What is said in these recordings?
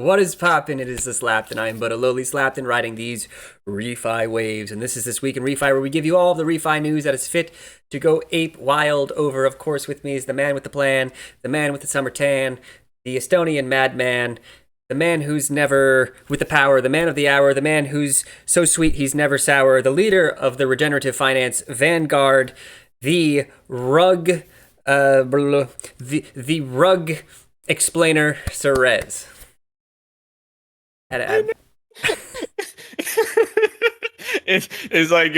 What is poppin'? It is the Slapped, and I am but a lowly Slapped and riding these ReFi waves. And this is This Week in ReFi, where we give you all of the ReFi news that is fit to go ape wild over. Of course, with me is the man with the plan, the man with the summer tan, the Estonian madman, the man who's never with the power, the man of the hour, the man who's so sweet he's never sour, the leader of the regenerative finance vanguard, the rug, the rug explainer, Sir Rez. It's like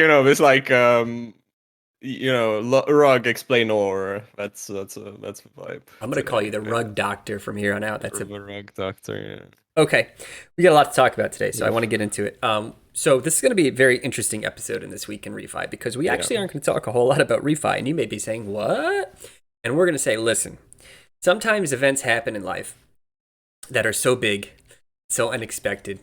rug explainer. That's a vibe. I'm gonna call you the rug doctor from here on out. That's a rug doctor. Yeah. Okay, we got a lot to talk about today, so I want to get into it. So this is going to be a very interesting episode in This Week in ReFi, because we actually aren't going to talk a whole lot about ReFi, and you may be saying, what? And we're going to say, listen, sometimes events happen in life that are so big, so unexpected,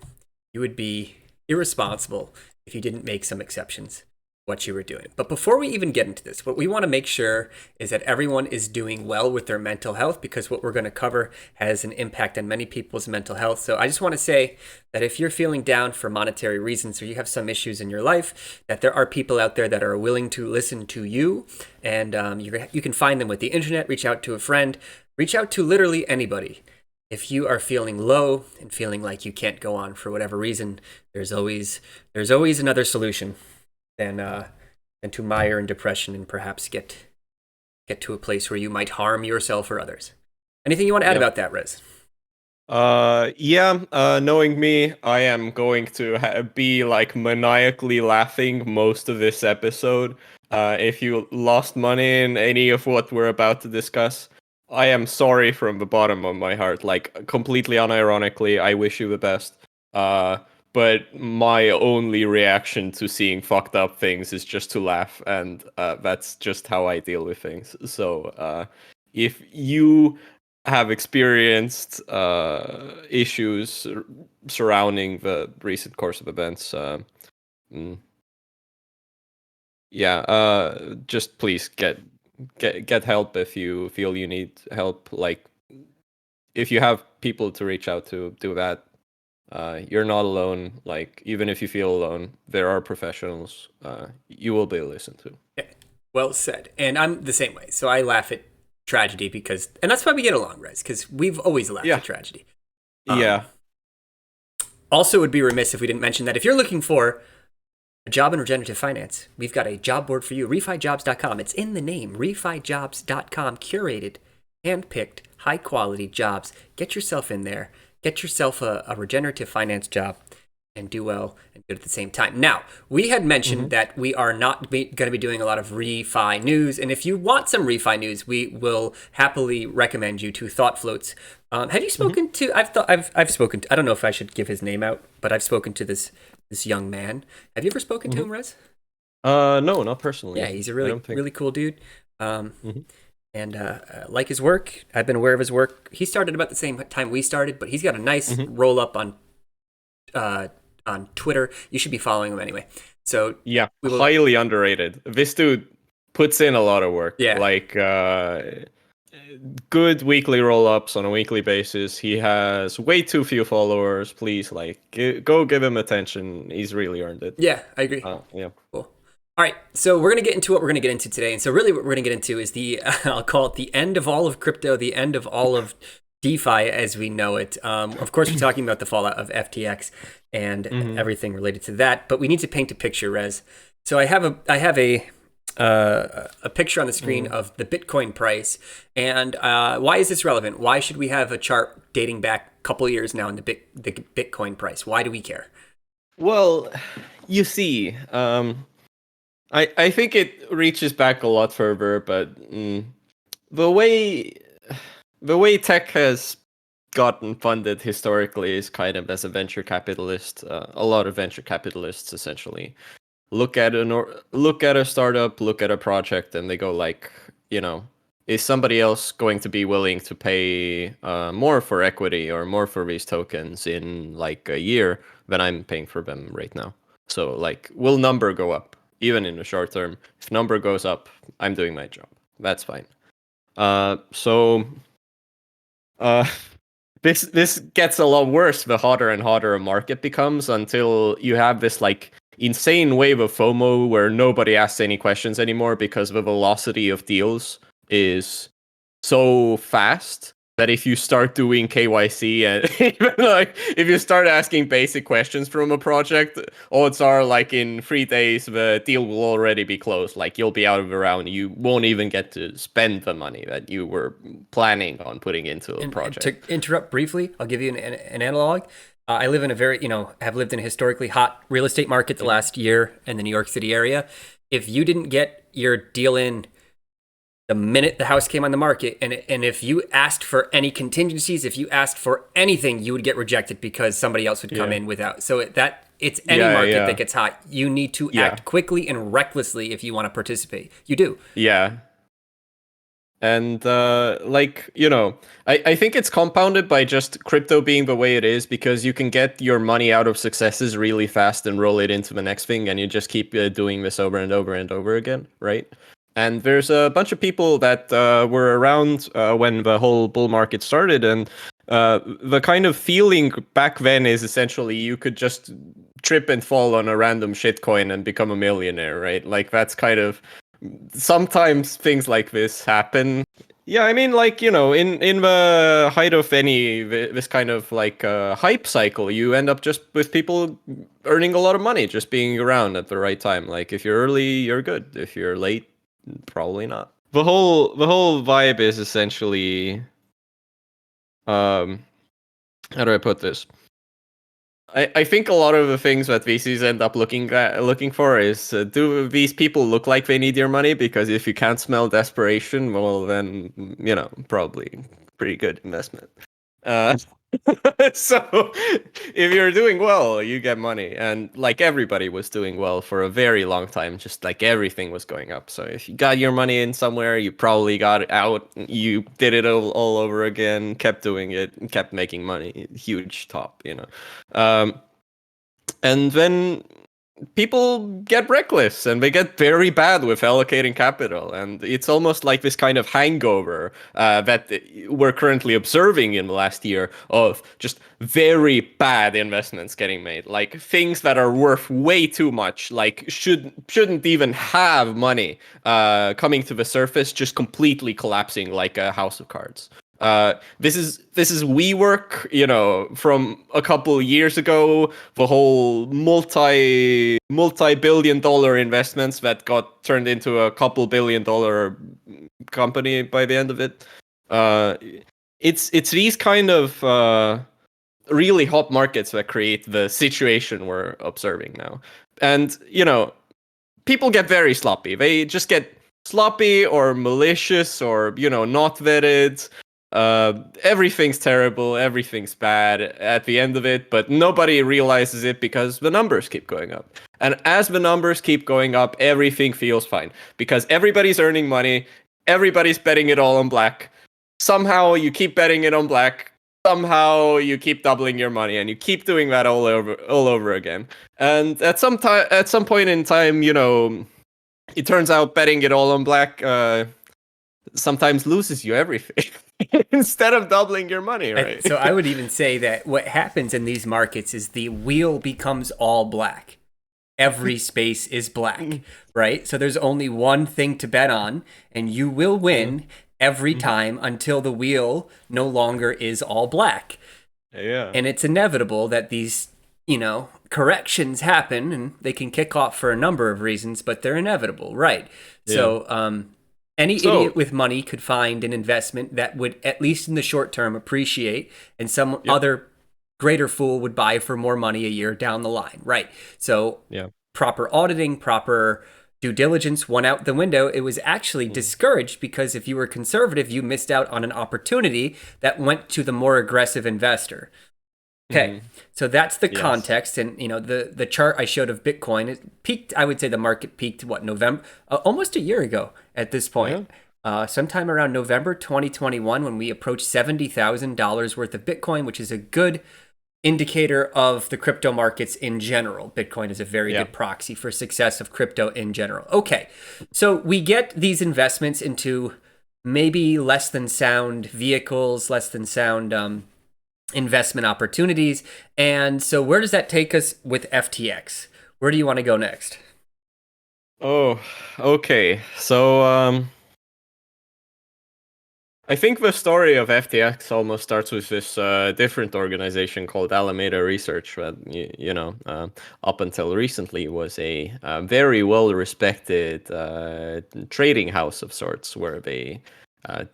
you would be irresponsible if you didn't make some exceptions what you were doing. But before we even get into this, what we want to make sure is that everyone is doing well with their mental health, because what we're going to cover has an impact on many people's mental health. So I just want to say that if you're feeling down for monetary reasons, or you have some issues in your life, that there are people out there that are willing to listen to you, and you can find them with the internet. Reach out to a friend, reach out to literally anybody. If you are feeling low and feeling like you can't go on for whatever reason, there's always another solution than to mire in depression and perhaps get to a place where you might harm yourself or others. Anything you want to add about that, Rez? Knowing me, I am going to be like maniacally laughing most of this episode. If you lost money in any of what we're about to discuss, I am sorry from the bottom of my heart. Like, completely unironically, I wish you the best. But my only reaction to seeing fucked up things is just to laugh, and that's just how I deal with things. So if you have experienced issues surrounding the recent course of events, just please get help if you feel you need help. Like, if you have people to reach out to, do that. You're not alone. Like, even if you feel alone, there are professionals you will be listened to. Yeah, well said. And I'm the same way. So I laugh at tragedy and that's why we get along, Rez, because we've always laughed at tragedy. Also, it would be remiss if we didn't mention that if you're looking for a job in regenerative finance, we've got a job board for you, ReFiJobs.com. It's in the name, ReFiJobs.com, curated, handpicked, high-quality jobs. Get yourself in there. Get yourself a regenerative finance job and do well and good at the same time. Now, we had mentioned that we are not going to be doing a lot of ReFi news. And if you want some ReFi news, we will happily recommend you to Thought Floats. Have you spoken to, I've spoken to, I don't know if I should give his name out, but I've spoken to this young man. Have you ever spoken to him, Rez? No, not personally. Yeah, he's a really cool dude. And like his work, I've been aware of his work. He started about the same time we started, but he's got a nice roll up on Twitter. You should be following him anyway. So yeah, highly underrated. This dude puts in a lot of work. Yeah, like good weekly roll ups on a weekly basis. He has way too few followers. Please, go give him attention. He's really earned it. Yeah, I agree. Yeah, cool. All right, so we're going to get into what we're going to get into today. And so really what we're going to get into is I'll call it the end of all of crypto, the end of all of DeFi as we know it. Of course, we're talking about the fallout of FTX and everything related to that, but we need to paint a picture, Rez. So I have a picture on the screen of the Bitcoin price. And why is this relevant? Why should we have a chart dating back a couple years now in the Bitcoin price? Why do we care? Well, you see, I think it reaches back a lot further, but the way tech has gotten funded historically is kind of as a venture capitalist. A lot of venture capitalists essentially look at a startup, look at a project, and they go like, is somebody else going to be willing to pay more for equity or more for these tokens in like a year than I'm paying for them right now? So like, will number go up? Even in the short term, if number goes up, I'm doing my job. That's fine. this gets a lot worse the hotter and hotter a market becomes, until you have this like insane wave of FOMO where nobody asks any questions anymore because the velocity of deals is so fast that if you start doing KYC and even like if you start asking basic questions from a project, odds are like in 3 days the deal will already be closed. Like you'll be out of the round. You won't even get to spend the money that you were planning on putting into a project. And to interrupt briefly, I'll give you an analog. I live in a very, have lived in a historically hot real estate market the last year in the New York City area. If you didn't get your deal in the minute the house came on the market, and if you asked for any contingencies, if you asked for anything, you would get rejected because somebody else would come in without. So it's any market that gets hot. You need to act quickly and recklessly if you want to participate. You do. Yeah. And I think it's compounded by just crypto being the way it is, because you can get your money out of successes really fast and roll it into the next thing, and you just keep doing this over and over and over again, right? And there's a bunch of people that were around when the whole bull market started, and the kind of feeling back then is essentially you could just trip and fall on a random shitcoin and become a millionaire, right? Like that's kind of, sometimes things like this happen. Yeah, I mean, like, in the height of this kind of like hype cycle, you end up just with people earning a lot of money just being around at the right time. Like if you're early, you're good. If you're late, probably not. The whole vibe is essentially, how do I put this? I think a lot of the things that VCs end up looking for is, do these people look like they need your money? Because if you can't smell desperation, well then, probably pretty good investment. So if you're doing well, you get money, and like everybody was doing well for a very long time, just like everything was going up. So if you got your money in somewhere, you probably got it out. You did it all over again, kept doing it, kept making money. Huge top, and then people get reckless and they get very bad with allocating capital, and it's almost like this kind of hangover that we're currently observing in the last year of just very bad investments getting made, like things that are worth way too much, like shouldn't even have money coming to the surface, just completely collapsing like a house of cards. This is WeWork, from a couple years ago, the whole multi-billion-dollar investments that got turned into a couple billion-dollar company by the end of it. It's these kind of really hot markets that create the situation we're observing now. And, people get very sloppy. They just get sloppy or malicious or, not vetted. Everything's terrible, everything's bad at the end of it, but nobody realizes it because the numbers keep going up. And as the numbers keep going up, everything feels fine because everybody's earning money, everybody's betting it all on black. Somehow you keep betting it on black. Somehow you keep doubling your money, and you keep doing that all over again. And at some point in time, it turns out betting it all on black sometimes loses you everything. Instead of doubling your money, right? So I would even say that what happens in these markets is the wheel becomes all black. Every space is black, right? So there's only one thing to bet on, and you will win every time until the wheel no longer is all black. Yeah. And it's inevitable that these, corrections happen, and they can kick off for a number of reasons, but they're inevitable, right? Yeah. So, any idiot with money could find an investment that would, at least in the short term, appreciate, and some other greater fool would buy for more money a year down the line, right? So proper auditing, proper due diligence went out the window. It was actually discouraged because if you were conservative, you missed out on an opportunity that went to the more aggressive investor. Okay, so that's the context, and the chart I showed of Bitcoin, it peaked. I would say the market peaked November, almost a year ago at this point. Sometime around November 2021, when we approached $70,000 worth of Bitcoin, which is a good indicator of the crypto markets in general. Bitcoin is a very good proxy for success of crypto in general. Okay, so we get these investments into maybe less than sound vehicles, less than sound investment opportunities. And so where does that take us with FTX? Where do you want to go next? Oh, okay. So I think the story of FTX almost starts with this different organization called Alameda Research, that up until recently was a very well-respected trading house of sorts, where they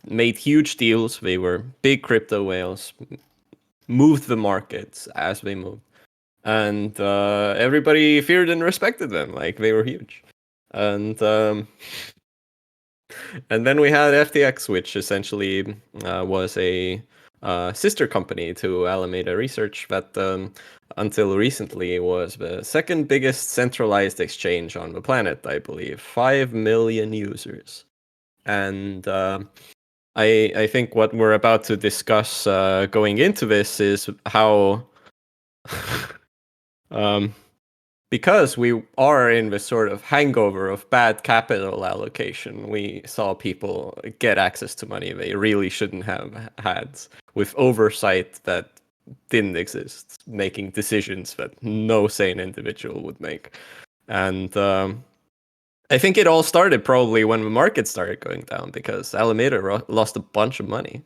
made huge deals. They were big crypto whales, moved the markets as they moved, and everybody feared and respected them. Like, they were huge, and then we had FTX, which essentially was a sister company to Alameda Research that until recently was the second biggest centralized exchange on the planet, I believe. 5 million users. And I think what we're about to discuss going into this is how because we are in the sort of hangover of bad capital allocation, we saw people get access to money they really shouldn't have had, with oversight that didn't exist, making decisions that no sane individual would make. And I think it all started probably when the market started going down, because Alameda lost a bunch of money.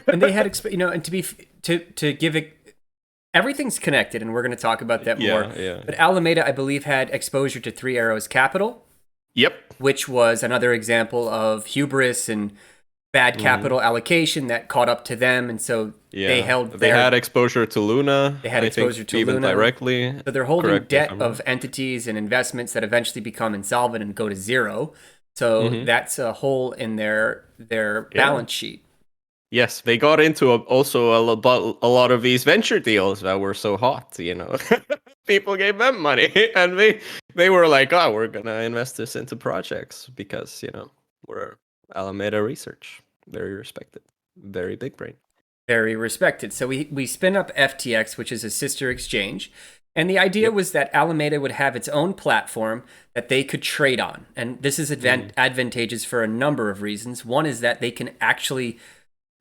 And they had, and to give it, everything's connected, and we're going to talk about that more. Yeah. But Alameda, I believe, had exposure to Three Arrows Capital. Yep. Which was another example of hubris and bad capital allocation that caught up to them, and so they had exposure to Luna. They had exposure to even Luna directly. So they're holding debt of entities and investments that eventually become insolvent and go to zero. So that's a hole in their balance sheet. Yes, they got into also a lot of these venture deals that were so hot, People gave them money, and they were like, oh, we're going to invest this into projects because, we're Alameda Research. Very respected. Very big brain. Very respected. So we spin up FTX, which is a sister exchange. And the idea was that Alameda would have its own platform that they could trade on. And this is advantageous for a number of reasons. One is that they can actually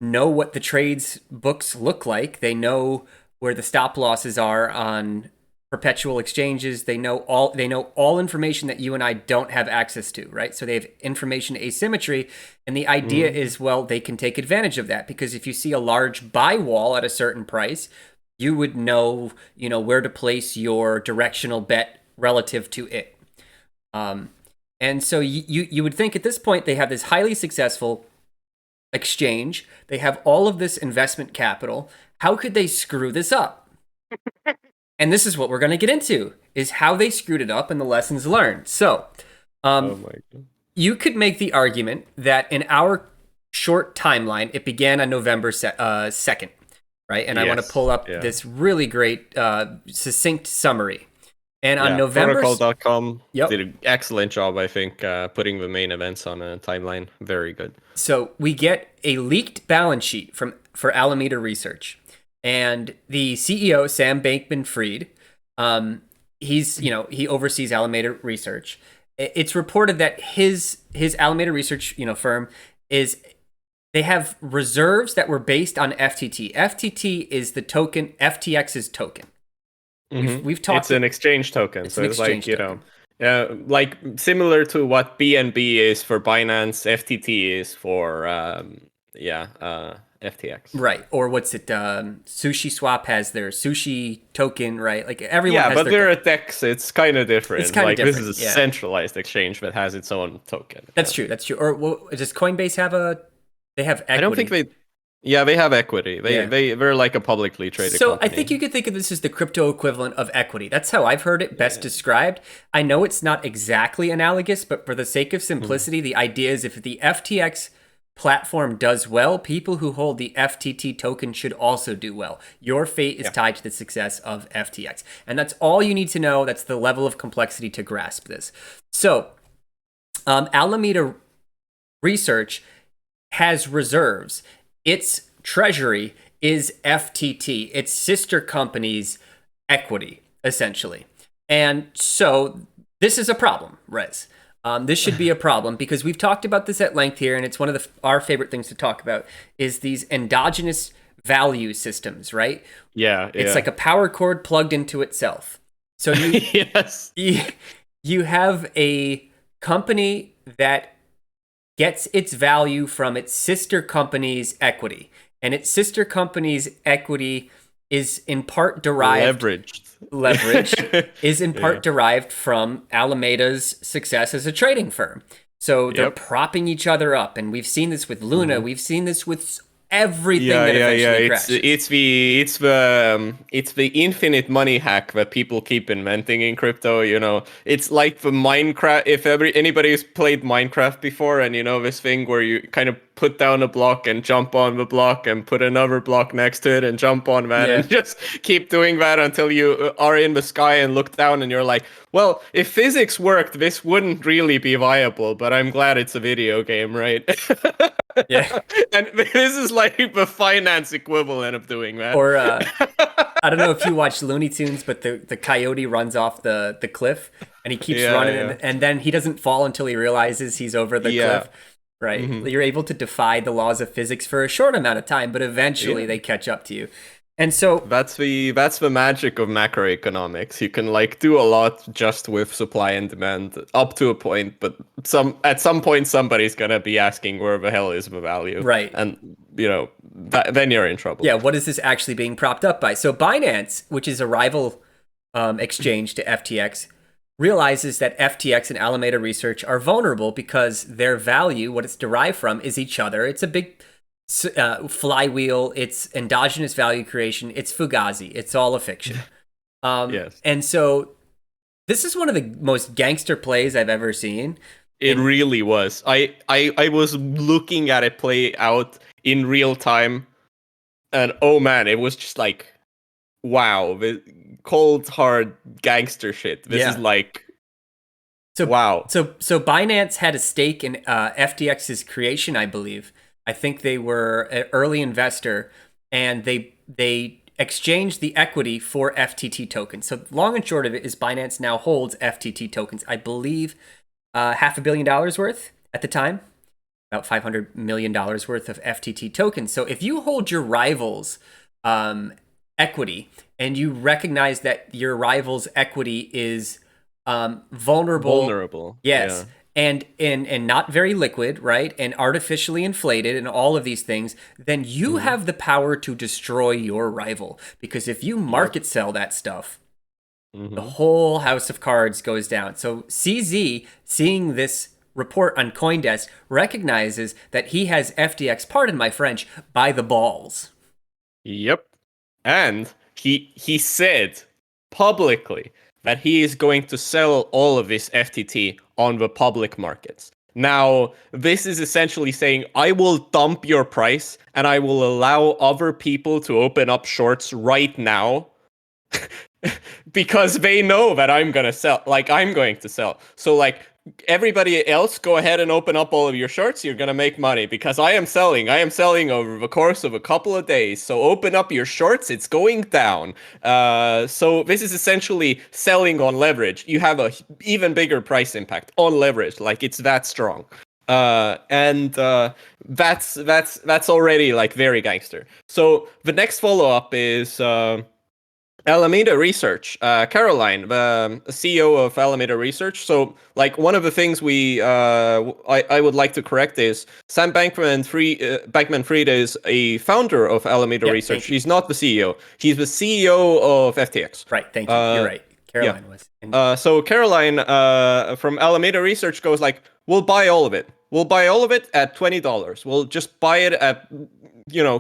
know what the trades books look like. They know where the stop losses are on perpetual exchanges. They know all information that you and I don't have access to, right? So they have information asymmetry, and the idea is, well, they can take advantage of that, because if you see a large buy wall at a certain price, you would know, where to place your directional bet relative to it. And so you would think at this point they have this highly successful exchange. They have all of this investment capital. How could they screw this up? And this is what we're going to get into, is how they screwed it up and the lessons learned. So, you could make the argument that in our short timeline, it began on November 2nd, right? And I want to pull up this really great, succinct summary. And on November... Protocol.com did an excellent job, I think, putting the main events on a timeline. Very good. So we get a leaked balance sheet for Alameda Research. And the CEO, Sam Bankman-Fried, he oversees Alameda Research. It's reported that his Alameda Research, firm they have reserves that were based on FTT. FTT is the token, FTX's token. We've talked. It's an exchange token, so it's like like similar to what BNB is for Binance, FTT is for FTX. Right, or what's it? Sushi Swap has their sushi token, right? Like everyone. Yeah, has but they're a DEX. It's kind of different. It's kind of different. This is a centralized exchange that has its own token. That's true. That's true. Or does Coinbase have They have equity. I don't think they. Yeah, they have equity. They're like a publicly traded company. I think you could think of this as the crypto equivalent of equity. That's how I've heard it best described. I know it's not exactly analogous, but for the sake of simplicity, the idea is if the FTX platform does well, people who hold the FTT token should also do well. Your fate is tied to the success of FTX. And that's all you need to know. That's the level of complexity to grasp this. So, Alameda Research has reserves. Its treasury is FTT, its sister company's equity, essentially. And so this is a problem, Rez. This should be a problem because we've talked about this at length here, and it's one of our favorite things to talk about, is these endogenous value systems, right? Yeah, It's like a power cord plugged into itself. So yes. you have a company that gets its value from its sister company's equity. And its sister company's equity is in part derived Leveraged. is in part derived from Alameda's success as a trading firm. So they're propping each other up, and we've seen this with Luna. We've seen this with everything that eventually crashes. It's the infinite money hack that people keep inventing in crypto. It's like the Minecraft. If anybody's played Minecraft before, and this thing where you kind of put down a block and jump on the block and put another block next to it and jump on that and just keep doing that until you are in the sky and look down and you're like, well, if physics worked, this wouldn't really be viable, but I'm glad it's a video game, right? Yeah. And this is like the finance equivalent of doing that. Or I don't know if you watch Looney Tunes, but the coyote runs off the cliff and he keeps running and then he doesn't fall until he realizes he's over the cliff. Right. You're able to defy the laws of physics for a short amount of time, but eventually they catch up to you. And so that's the magic of macroeconomics. You can do a lot just with supply and demand up to a point, but at some point somebody's gonna be asking where the hell is the value, right? And then you're in trouble. Yeah, what is this actually being propped up by? So Binance, which is a rival exchange to FTX, realizes that FTX and Alameda Research are vulnerable because their value, what it's derived from, is each other. It's a big flywheel. It's endogenous value creation. It's Fugazi. It's all a fiction. Yes. And so this is one of the most gangster plays I've ever seen. It really was. I was looking at it play out in real time, and oh man, it was just like, wow, cold hard gangster shit. This is wow. So Binance had a stake in FTX's creation, I believe. I think they were an early investor, and they exchanged the equity for FTT tokens. So long and short of it is Binance now holds FTT tokens. I believe $500 million worth at the time, about $500 million worth of FTT tokens. So if you hold your rivals' equity and you recognize that your rival's equity is vulnerable. Yes. Yeah. And not very liquid, right? And artificially inflated and all of these things, then you have the power to destroy your rival. Because if you market sell that stuff, the whole house of cards goes down. So CZ, seeing this report on CoinDesk, recognizes that he has FTX, pardon my French, by the balls. Yep. And he said publicly that he is going to sell all of this FTT on the public markets. Now, this is essentially saying, I will dump your price and I will allow other people to open up shorts right now because they know that I'm going to sell. So everybody else, go ahead and open up all of your shorts. You're going to make money because I am selling over the course of a couple of days. So open up your shorts. It's going down. So this is essentially selling on leverage. You have a even bigger price impact on leverage. It's that strong. And that's already very gangster. So the next follow up is, Alameda Research, Caroline, the CEO of Alameda Research. So, one of the things I would like to correct is Sam Bankman-Fried is a founder of Alameda Research. He's not the CEO. He's the CEO of FTX. Right. Thank you. You're right. Caroline was. So Caroline from Alameda Research goes we'll buy all of it. We'll buy all of it at $20. We'll just buy it at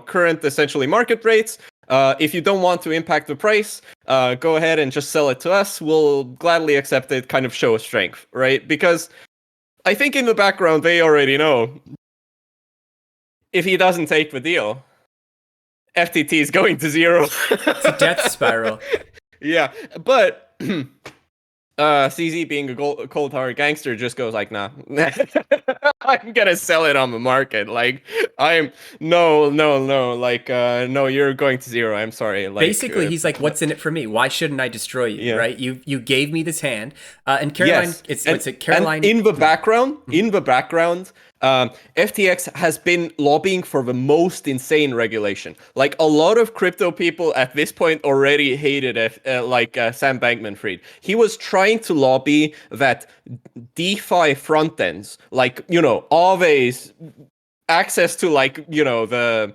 current essentially market rates. If you don't want to impact the price, go ahead and just sell it to us. We'll gladly accept it, kind of show strength, right? Because I think in the background, they already know if he doesn't take the deal, FTT is going to zero. It's a death spiral. Yeah, but CZ being a cold hard gangster just goes nah. I'm gonna sell it on the market. No, you're going to zero. I'm sorry. Basically, he's what's in it for me? Why shouldn't I destroy you? Yeah. Right? You gave me this hand. And Caroline, Caroline. And in the background, FTX has been lobbying for the most insane regulation. Like a lot of crypto people at this point already hated Sam Bankman-Fried. He was trying to lobby that DeFi front ends, like Aave's access to the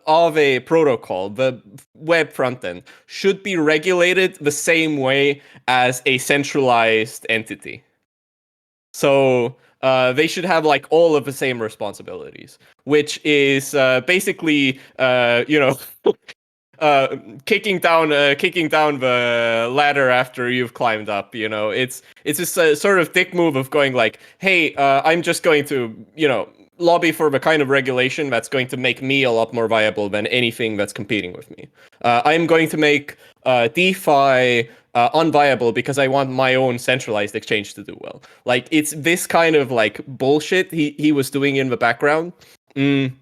Aave protocol, the web front end, should be regulated the same way as a centralized entity. So they should have like all of the same responsibilities, which is basically kicking down the ladder after you've climbed up. It's just a sort of dick move of going like, hey, I'm just going to lobby for the kind of regulation that's going to make me a lot more viable than anything that's competing with me. I'm going to make DeFi unviable because I want my own centralized exchange to do well. Like it's this kind of like bullshit he was doing in the background. The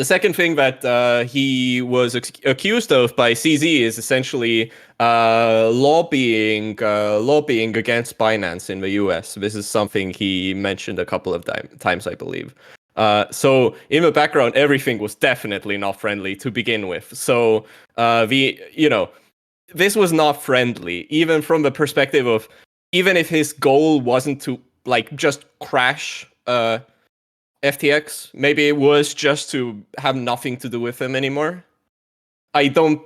second thing that he was accused of by CZ is essentially lobbying against Binance in the US. This is something he mentioned a couple of times, I believe. So in the background, everything was definitely not friendly to begin with. So this was not friendly, even from the perspective of, even if his goal wasn't to like just crash FTX, maybe it was just to have nothing to do with him anymore. I don't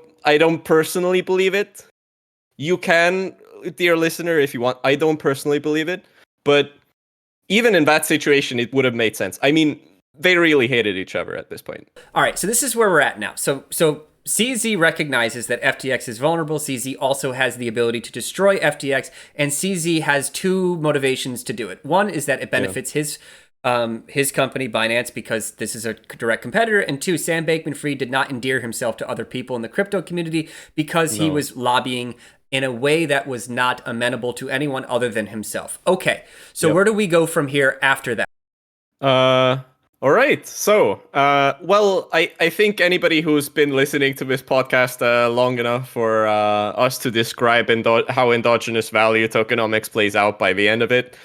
personally believe it. You can, dear listener, if you want. I don't personally believe it, but even in that situation, it would have made sense. I mean, they really hated each other at this point. All right, so this is where we're at now. So CZ recognizes that FTX is vulnerable. CZ also has the ability to destroy FTX, and CZ has two motivations to do it. One is that it benefits his company, Binance, because this is a direct competitor. And two, Sam Bankman-Fried did not endear himself to other people in the crypto community because he was lobbying in a way that was not amenable to anyone other than himself. Okay, so where do we go from here after that? All right. So, I think anybody who's been listening to this podcast long enough for us to describe how endogenous value tokenomics plays out by the end of it,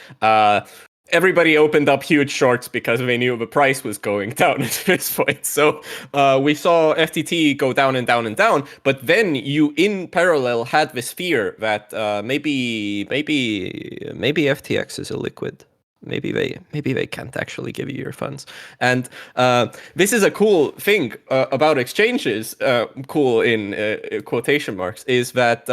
everybody opened up huge shorts because they knew the price was going down at this point. So we saw FTT go down and down and down, but then you in parallel had this fear that maybe FTX is illiquid. Maybe they can't actually give you your funds. And this is a cool thing about exchanges, cool in quotation marks, is that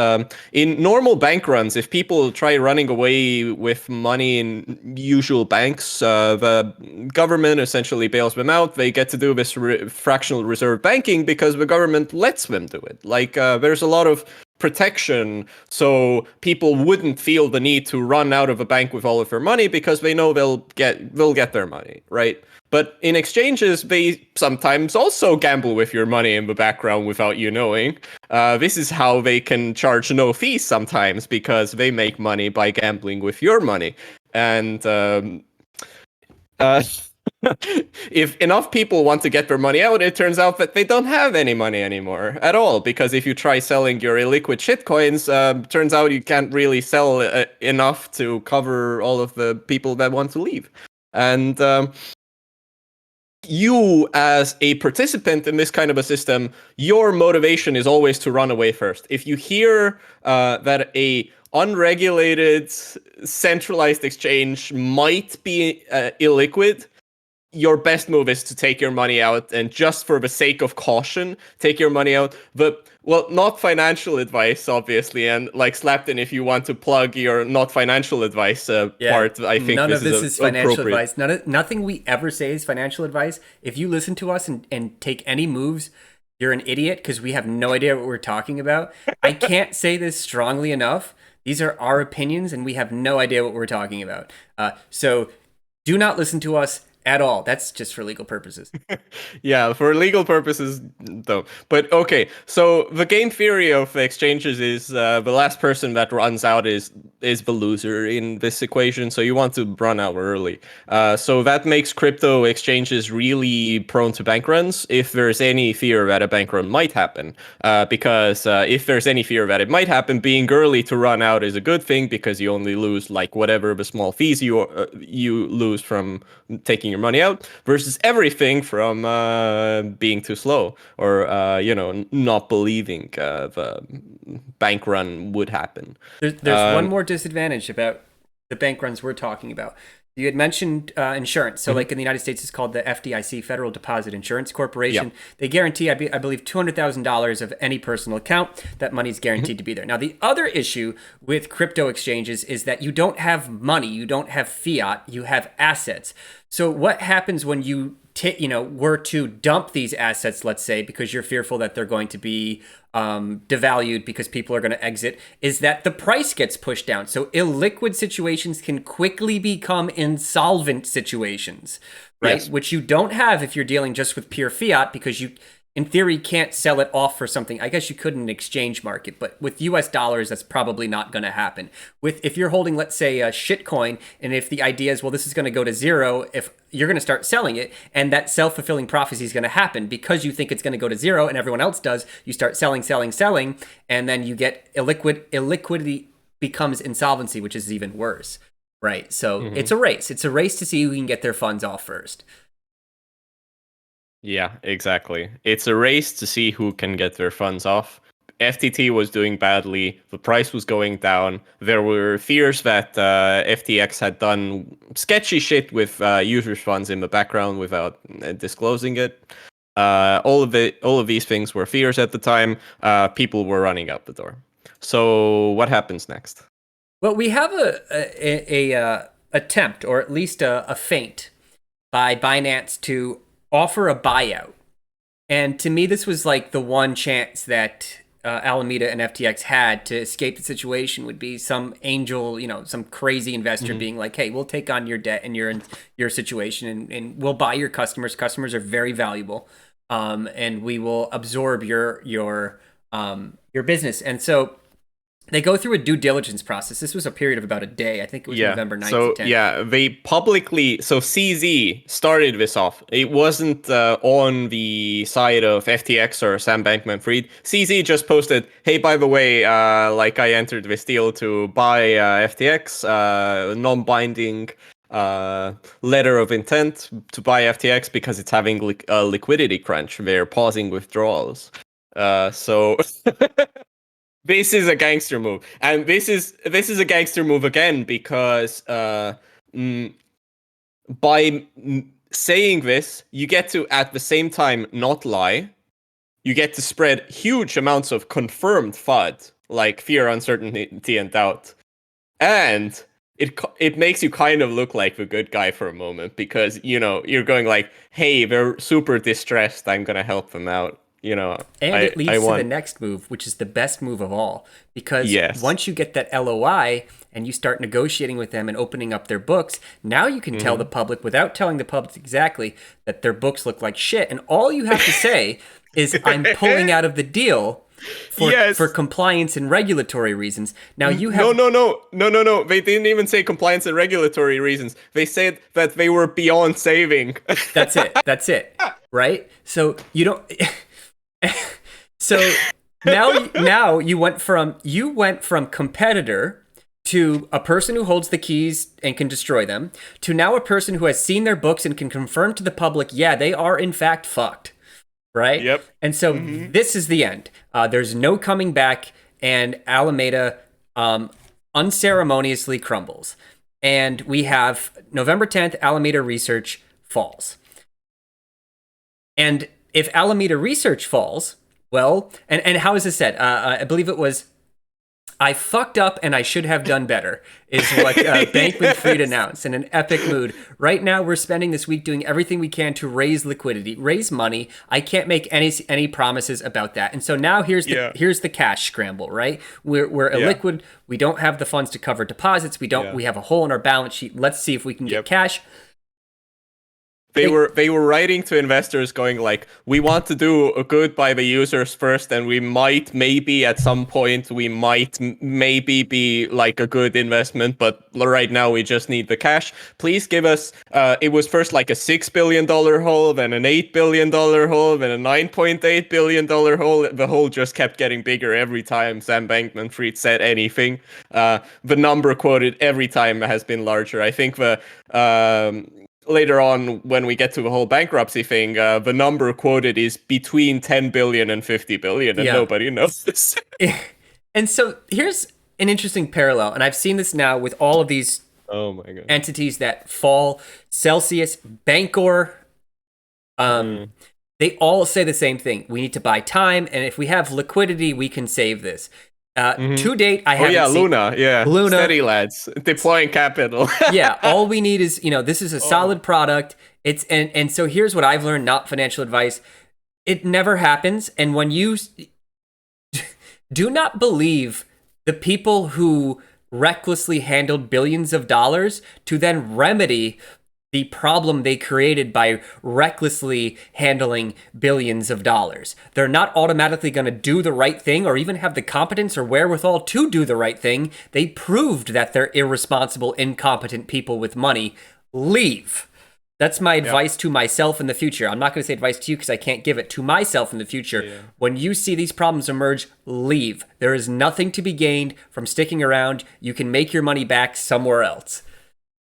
in normal bank runs, if people try running away with money in usual banks, the government essentially bails them out. They get to do this fractional reserve banking because the government lets them do it. Like there's a lot of protection, so people wouldn't feel the need to run out of a bank with all of their money because they know they'll get their money, right? But in exchanges, they sometimes also gamble with your money in the background without you knowing. This is how they can charge no fees sometimes, because they make money by gambling with your money. And if enough people want to get their money out, it turns out that they don't have any money anymore at all. Because if you try selling your illiquid shitcoins, turns out you can't really sell enough to cover all of the people that want to leave. And you, as a participant in this kind of a system, your motivation is always to run away first. If you hear that a unregulated, centralized exchange might be illiquid, your best move is to take your money out, and just for the sake of caution, take your money out. But, well, not financial advice, obviously, and like Slapton, if you want to plug your not financial advice part, I think none of this is financial appropriate. advice. Nothing we ever say is financial advice. If you listen to us and take any moves, you're an idiot, because we have no idea what we're talking about. I can't say this strongly enough. These are our opinions, and we have no idea what we're talking about. So do not listen to us at all. That's just for legal purposes. Yeah, for legal purposes, though. But okay, so the game theory of exchanges is the last person that runs out is the loser in this equation. So you want to run out early. So that makes crypto exchanges really prone to bank runs if there's any fear that a bank run might happen. Because if there's any fear that it might happen, being early to run out is a good thing, because you only lose like whatever the small fees you lose from taking taking your money out, versus everything from being too slow or not believing the bank run would happen. There's one more disadvantage about the bank runs we're talking about. You had mentioned insurance. So, like in the United States, it's called the FDIC, Federal Deposit Insurance Corporation. Yep. They guarantee, I believe, $200,000 of any personal account. That money is guaranteed to be there. Now, the other issue with crypto exchanges is that you don't have money, you don't have fiat, you have assets. So, what happens when you were to dump these assets, let's say, because you're fearful that they're going to be devalued because people are going to exit, is that the price gets pushed down. So illiquid situations can quickly become insolvent situations, right? Yes. Which you don't have if you're dealing just with pure fiat, because you, in theory, can't sell it off for something. I guess you could in an exchange market, but with US dollars, that's probably not going to happen. If you're holding, let's say, a shitcoin, and if the idea is, well, this is going to go to zero, if you're going to start selling it, and that self-fulfilling prophecy is going to happen because you think it's going to go to zero and everyone else does, you start selling, and then you get illiquidity becomes insolvency, which is even worse, right? So it's a race. It's a race to see who can get their funds off first. Yeah, exactly. It's a race to see who can get their funds off. FTT was doing badly. The price was going down. There were fears that FTX had done sketchy shit with users' funds in the background without disclosing it. All of these things were fears at the time. People were running out the door. So what happens next? Well, we have a attempt, or at least a feint, by Binance to offer a buyout. And to me, this was like the one chance that Alameda and FTX had to escape the situation, would be some angel, some crazy investor being like, hey, we'll take on your debt and your situation, and we'll buy your customers. Customers are very valuable. And we will absorb your business. And so they go through a due diligence process. This was a period of about a day. I think it was November 9th to 10th. Yeah, they publicly... So CZ started this off. It wasn't on the side of FTX or Sam Bankman-Fried. CZ just posted, hey, by the way, I entered this deal to buy FTX, non-binding letter of intent to buy FTX because it's having a liquidity crunch. They're pausing withdrawals. So... This is a gangster move, and this is a gangster move again because by saying this, you get to at the same time not lie. You get to spread huge amounts of confirmed FUD, like fear, uncertainty, and doubt, and it makes you kind of look like the good guy for a moment because you're going like, hey, they're super distressed. I'm gonna help them out. And it leads to the next move, which is the best move of all, because once you get that LOI and you start negotiating with them and opening up their books, now you can tell the public, without telling the public exactly, that their books look like shit. And all you have to say is, I'm pulling out of the deal for compliance and regulatory reasons. Now you have... No. They didn't even say compliance and regulatory reasons. They said that they were beyond saving. That's it. Right? So you don't... So now you went from competitor to a person who holds the keys and can destroy them, to now a person who has seen their books and can confirm to the public, yeah, they are in fact fucked, right? Yep. And so this is the end. There's no coming back, and Alameda unceremoniously crumbles. And we have November 10th, Alameda Research falls. And if Alameda Research falls, well, and how is this said? I believe it was, I fucked up and I should have done better, is what Bankman-Fried announced in an epic mood. Right now, we're spending this week doing everything we can to raise liquidity, raise money. I can't make any promises about that. And so now here's the cash scramble, right? We're illiquid. We don't have the funds to cover deposits. We have a hole in our balance sheet. Let's see if we can get cash. They were writing to investors going like, we want to do a good by the users first, and we might maybe at some point maybe be like a good investment, but right now we just need the cash. Please give us it was first like a $6 billion hole, then an $8 billion hole, then a $9.8 billion hole. The hole just kept getting bigger every time Sam Bankman-Fried said anything. The number quoted every time has been larger. I think later on when we get to the whole bankruptcy thing, the number quoted is between 10 billion and 50 billion, and nobody knows this. And so here's an interesting parallel, and I've seen this now with all of these Oh my god. entities that fall: Celsius, Bancor. They all say the same thing. We need to buy time, and if we have liquidity, we can save this. To date, I haven't seen... Luna. Yeah, Luna. Steady, lads. Deploying capital. Yeah, all we need is, this is a solid product. It's and so here's what I've learned, not financial advice. It never happens, and when you... do not believe the people who recklessly handled billions of dollars to then remedy the problem they created by recklessly handling billions of dollars. They're not automatically going to do the right thing or even have the competence or wherewithal to do the right thing. They proved that they're irresponsible, incompetent people with money. Leave. That's my advice to myself in the future. I'm not going to say advice to you because I can't give it. To myself in the future, when you see these problems emerge, leave. There is nothing to be gained from sticking around. You can make your money back somewhere else.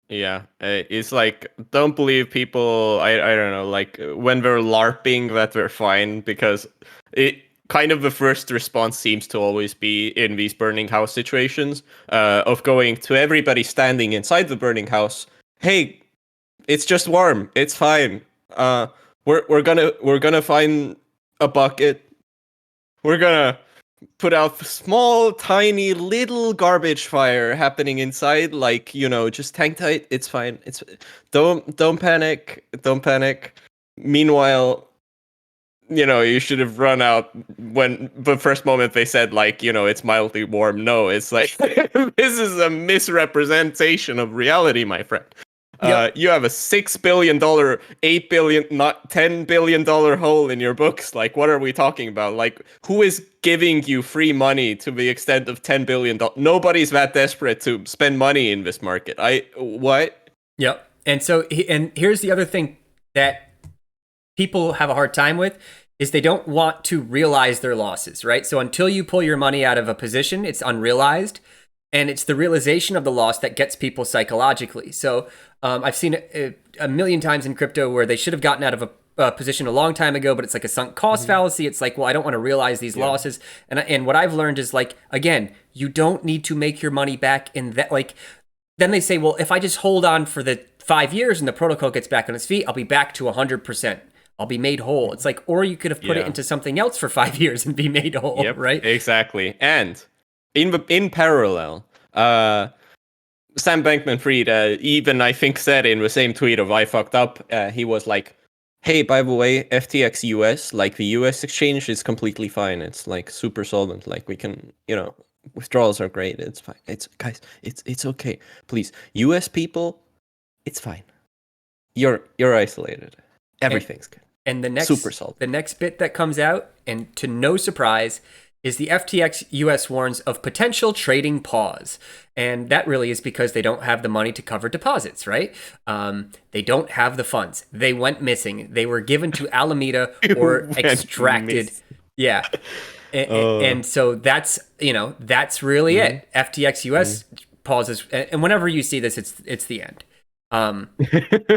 Yeah, it's like, don't believe people, I don't know, like when they're LARPing that they're fine, because it kind of the first response seems to always be in these burning house situations of going to everybody standing inside the burning house. Hey, it's just warm. It's fine. We're gonna find a bucket. We're gonna put out small, tiny, little garbage fire happening inside. Like, just hang tight. It's fine. Don't panic. Don't panic. Meanwhile, you should have run out when the first moment they said, like, it's mildly warm. No, it's like this is a misrepresentation of reality, my friend. You have a $6 billion, $8 billion, not $10 billion hole in your books. Like, what are we talking about? Like, who is giving you free money to the extent of $10 billion? Nobody's that desperate to spend money in this market. What? Yep. And so, and here's the other thing that people have a hard time with is they don't want to realize their losses, right? So until you pull your money out of a position, it's unrealized. And it's the realization of the loss that gets people psychologically. So I've seen it a million times in crypto where they should have gotten out of a position a long time ago, but it's like a sunk cost fallacy. It's like, well, I don't want to realize these losses. And what I've learned is, like, again, you don't need to make your money back in that. Like, then they say, well, if I just hold on for the 5 years and the protocol gets back on its feet, I'll be back to 100%. I'll be made whole. It's like, or you could have put it into something else for 5 years and be made whole, right? Exactly. And in parallel, Sam Bankman-Fried even, I think, said in the same tweet of "I fucked up," he was like, "Hey, by the way, FTX US, like the US exchange, is completely fine. It's like super solvent. Like we can, withdrawals are great. It's fine. It's okay. Please, US people, it's fine. You're isolated. Everything's good." And the next super solvent. The next bit that comes out, and to no surprise, is the FTX US warns of potential trading pause. And that really is because they don't have the money to cover deposits, right? They don't have the funds. They went missing. They were given to Alameda or extracted. Yeah. And so that's, that's really it. FTX US pauses. And whenever you see this, it's the end.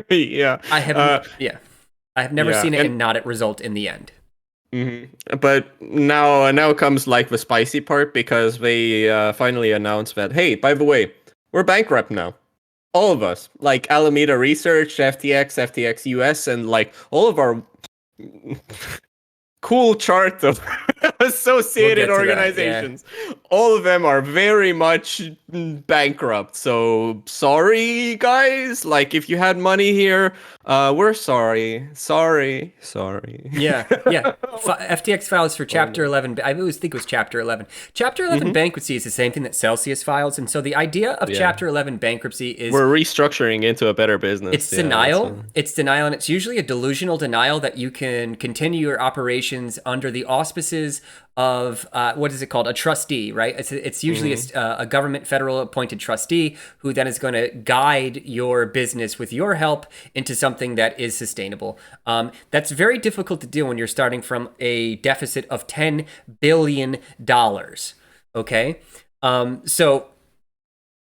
Yeah. I have never seen it and not it result in the end. But now comes like the spicy part, because they finally announced that, hey, by the way, we're bankrupt now. All of us, like Alameda Research, FTX US, and like all of our cool chart of associated organizations. All of them are very much bankrupt. So sorry, guys. Like, if you had money here, we're sorry. Sorry. Yeah. FTX files for Chapter 11. I always think it was Chapter 11. Chapter 11 bankruptcy is the same thing that Celsius files. And so the idea of Chapter 11 bankruptcy is... we're restructuring into a better business. It's denial. It's denial, and it's usually a delusional denial that you can continue your operations under the auspices of what is it called? A trustee, right? It's usually a government federal appointed trustee who then is going to guide your business with your help into something that is sustainable. That's very difficult to do when you're starting from a deficit of $10 billion. Okay, so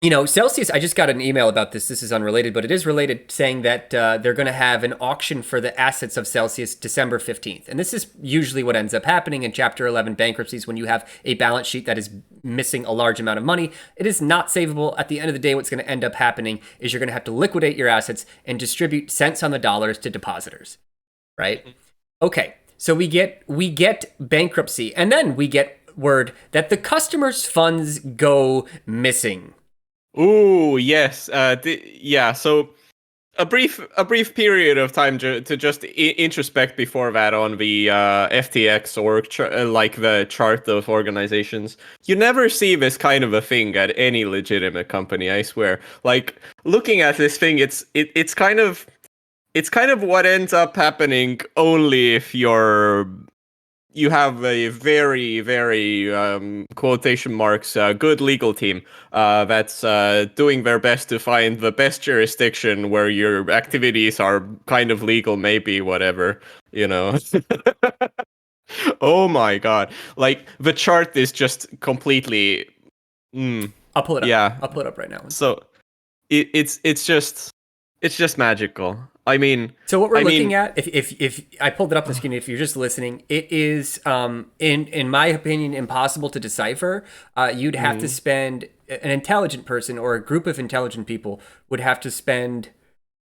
Celsius, I just got an email about this. This is unrelated, but it is related, saying that they're going to have an auction for the assets of Celsius December 15th. And this is usually what ends up happening in Chapter 11 bankruptcies when you have a balance sheet that is missing a large amount of money. It is not savable. At the end of the day, what's going to end up happening is you're going to have to liquidate your assets and distribute cents on the dollars to depositors, right? Okay, so we get bankruptcy, and then we get word that the customer's funds go missing. Ooh, yes. Yeah. So a brief period of time to just introspect before that on the FTX org like the chart of organizations. You never see this kind of a thing at any legitimate company, I swear. Like looking at this thing, it's kind of what ends up happening only if you have a very, very quotation marks good legal team that's doing their best to find the best jurisdiction where your activities are kind of legal, maybe whatever, Oh my god! Like the chart is just completely. I'll pull it up. Yeah, I'll pull it up right now. So it's just magical. I mean, so what we're looking at, if I pulled it up on the screen, if you're just listening, it is, in my opinion, impossible to decipher. You'd have to spend, an intelligent person or a group of intelligent people would have to spend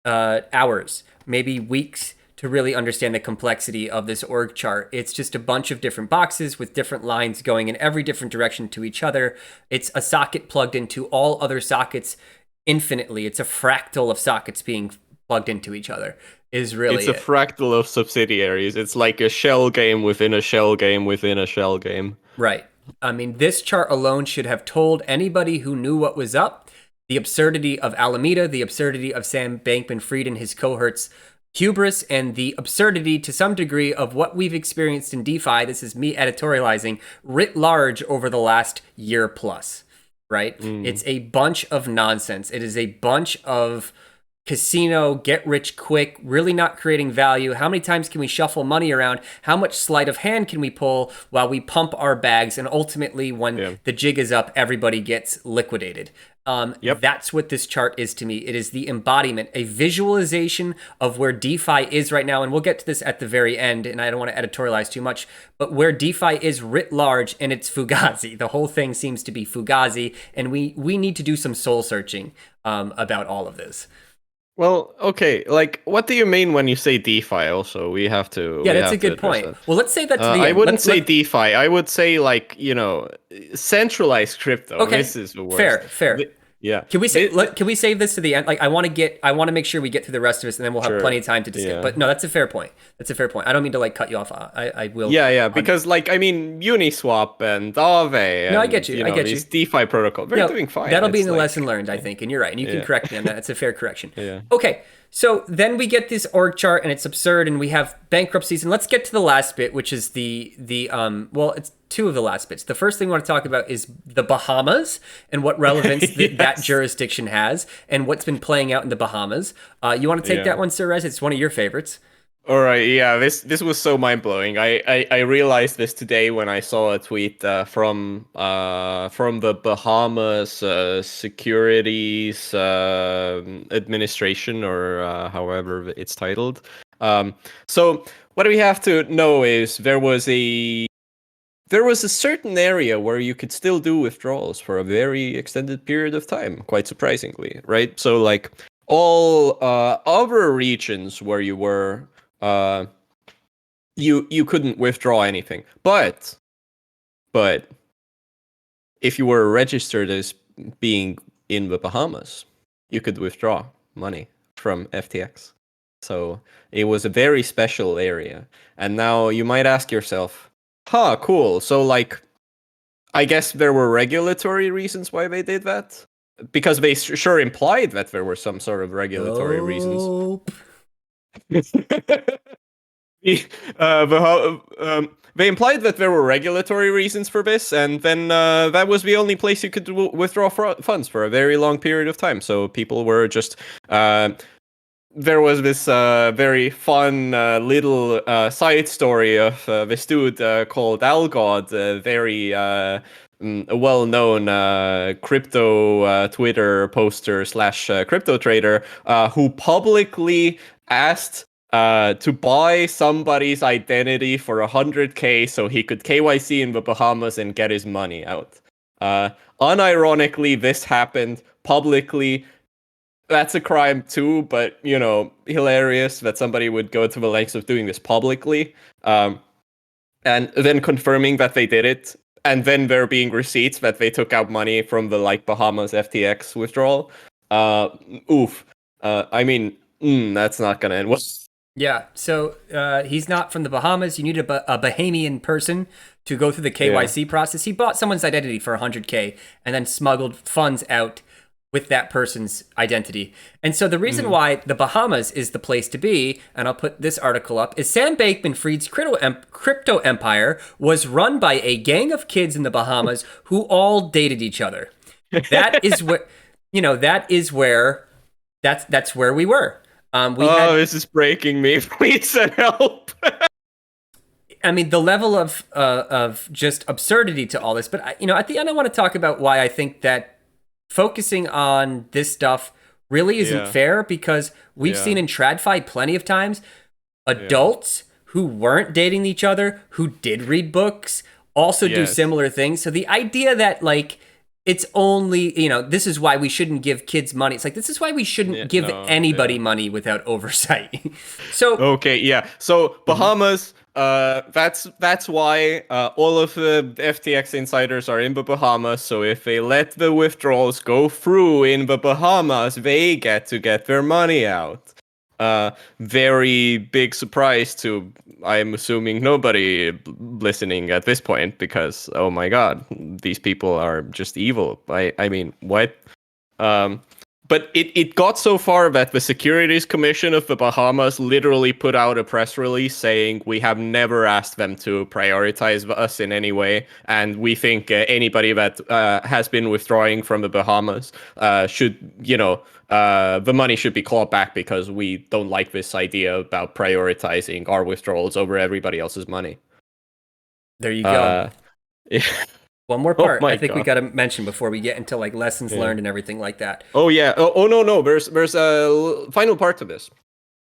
hours, maybe weeks, to really understand the complexity of this org chart. It's just a bunch of different boxes with different lines going in every different direction to each other. It's a socket plugged into all other sockets infinitely. It's a fractal of sockets being plugged into each other is really it's a fractal of subsidiaries. It's like a shell game within a shell game within a shell game. Right. I mean, this chart alone should have told anybody who knew what was up the absurdity of Alameda, the absurdity of Sam Bankman-Fried and his cohorts' hubris, and the absurdity to some degree of what we've experienced in DeFi. This is me editorializing writ large over the last year plus, right? It's a bunch of nonsense. It is a bunch of casino, get rich quick, really not creating value. How many times can we shuffle money around? How much sleight of hand can we pull while we pump our bags? And ultimately, when the jig is up, everybody gets liquidated. That's what this chart is to me. It is the embodiment, a visualization of where DeFi is right now. And we'll get to this at the very end, and I don't want to editorialize too much, but where DeFi is writ large, and it's Fugazi. The whole thing seems to be Fugazi, and we need to do some soul searching about all of this. Well, okay, like, what do you mean when you say DeFi also? We have to... Yeah, that's a good point. That. Well, let's say that to the end. I wouldn't say DeFi. I would say, like, centralized crypto. Okay, this is the worst. Fair. Yeah. Can we save this to the end? Like, I want to make sure we get through the rest of this, and then we'll have plenty of time to discuss. Yeah. But no, that's a fair point. I don't mean to cut you off. I will. Yeah. Because Uniswap and Aave. No, I get you. These DeFi protocols, they're doing fine. That'll be in the lesson learned, I think, and you're right. And you can correct me on that. It's a fair correction. Yeah. Okay. So then we get this org chart, and it's absurd, and we have bankruptcies. And let's get to the last bit, which is it's two of the last bits. The first thing we want to talk about is the Bahamas and what relevance that jurisdiction has and what's been playing out in the Bahamas. You want to take that one, Sir Rez? It's one of your favorites. All right, yeah, this was so mind-blowing. I realized this today when I saw a tweet from the Bahamas Securities Administration, or however it's titled. So what we have to know is there was a certain area where you could still do withdrawals for a very extended period of time, quite surprisingly, right? So like all other regions where you were you couldn't withdraw anything, but if you were registered as being in the Bahamas, you could withdraw money from FTX. So it was a very special area. And now you might ask yourself, cool. So like, I guess there were regulatory reasons why they did that, because they sure implied that there were some sort of regulatory reasons. They implied that there were regulatory reasons for this, and then that was the only place you could withdraw funds for a very long period of time. So people were just... there was this very fun little side story of this dude called Algod, very a well-known crypto Twitter poster slash crypto trader who publicly asked to buy somebody's identity for 100K so he could KYC in the Bahamas and get his money out. Unironically, this happened publicly. That's a crime too, but hilarious that somebody would go to the lengths of doing this publicly, and then confirming that they did it, and then there being receipts that they took out money from the Bahamas FTX withdrawal. That's not gonna end well. Yeah, so he's not from the Bahamas. You need a Bahamian person to go through the KYC process. He bought someone's identity for 100K and then smuggled funds out with that person's identity. And so the reason why the Bahamas is the place to be, and I'll put this article up, is Sam Bankman-Fried's crypto empire was run by a gang of kids in the Bahamas who all dated each other. That is where, that's where we were. This is breaking me. Please send help. I mean, the level of just absurdity to all this. But at the end, I want to talk about why I think that focusing on this stuff really isn't fair, because we've seen in TradFi plenty of times adults who weren't dating each other, who did read books, also do similar things. So the idea that it's only, this is why we shouldn't give kids money. It's this is why we shouldn't give anybody money without oversight. So okay, yeah. So Bahamas, that's why all of the FTX insiders are in the Bahamas. So if they let the withdrawals go through in the Bahamas, they get to get their money out. Very big surprise to, I'm assuming, nobody listening at this point, because oh my god, these people are just evil. I mean, what? But it got so far that the Securities Commission of the Bahamas literally put out a press release saying, we have never asked them to prioritize us in any way, and we think anybody that has been withdrawing from the Bahamas should, the money should be clawed back, because we don't like this idea about prioritizing our withdrawals over everybody else's money. There you go. Yeah. One more part I think we got to mention before we get into lessons learned and everything like that. Oh yeah. Oh no. There's a final part to this.